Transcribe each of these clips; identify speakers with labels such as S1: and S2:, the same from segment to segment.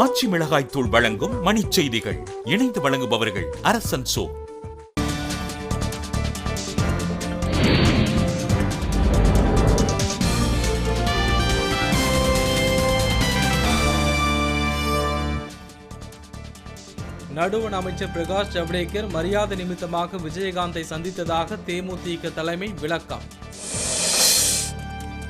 S1: ஆச்சி மிளகாய் தூள் வழங்கும் மணிச் செய்திகள். இணைந்து வழங்குபவர்கள் அரசன் சோ.
S2: நடுவண் அமைச்சர் பிரகாஷ் ஜவடேகர் மரியாதை நிமித்தமாக விஜயகாந்தை சந்தித்ததாக தேமுதிக தலைமை விளக்கம்.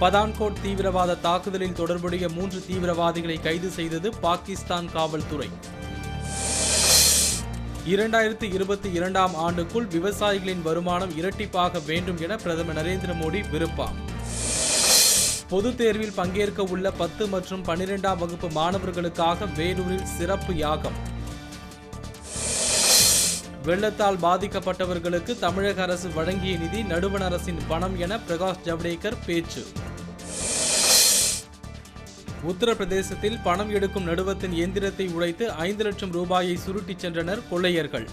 S2: பதான்கோட் தீவிரவாத தாக்குதலில் தொடர்புடைய 3 தீவிரவாதிகளை கைது செய்தது பாகிஸ்தான் காவல்துறை. 2022ஆம் ஆண்டுக்குள் விவசாயிகளின் வருமானம் இரட்டிப்பாக வேண்டும் என பிரதமர் நரேந்திர மோடி விருப்பம். பொதுத் தேர்வில் பங்கேற்க உள்ள 10 மற்றும் 12ஆம் வகுப்பு மாணவர்களுக்காக வேலூரில் சிறப்பு யாகம். வெள்ளத்தால் பாதிக்கப்பட்டவர்களுக்கு தமிழக அரசு வழங்கிய நிதி நடுவண் அரசின் பணம் என பிரகாஷ் ஜவடேகர் பேச்சு. உத்தரப்பிரதேசத்தில் பணம் எடுக்கும் நடுவத்தின் எந்திரத்தை உடைத்து 5 லட்சம் ரூபாயை சுருட்டிச் சென்றனர் கொள்ளையர்கள்.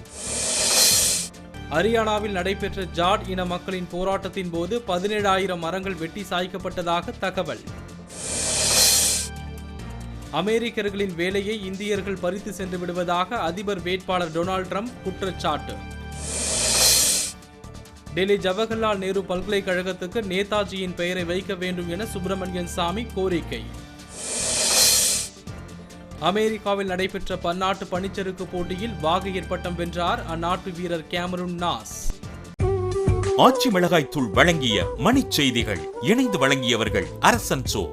S2: ஹரியானாவில் நடைபெற்ற ஜாட் இன மக்களின் போராட்டத்தின் போது 17,000 மரங்கள் வெட்டி சாய்க்கப்பட்டதாக தகவல். அமெரிக்கர்களின் வேலையை இந்தியர்கள் பறித்து சென்று விடுவதாக அதிபர் வேட்பாளர் டொனால்ட் ட்ரம்ப் குற்றச்சாட்டு. டெல்லி ஜவஹர்லால் நேரு பல்கலைக்கழகத்துக்கு நேதாஜியின் பெயரை வைக்க வேண்டும் என சுப்பிரமணியன் சாமி கோரிக்கை. அமெரிக்காவில் நடைபெற்ற பன்னாட்டு பனிச்சறுக்கு போட்டியில் வாகையர் பட்டம் வென்றார் அந்நாட்டு வீரர் கேமரூன் நாஸ்.
S1: ஆச்சி மிளகாய் தூள் வழங்கிய மணிச் செய்திகள். இணைந்து வழங்கியவர்கள் அரசன் சோ.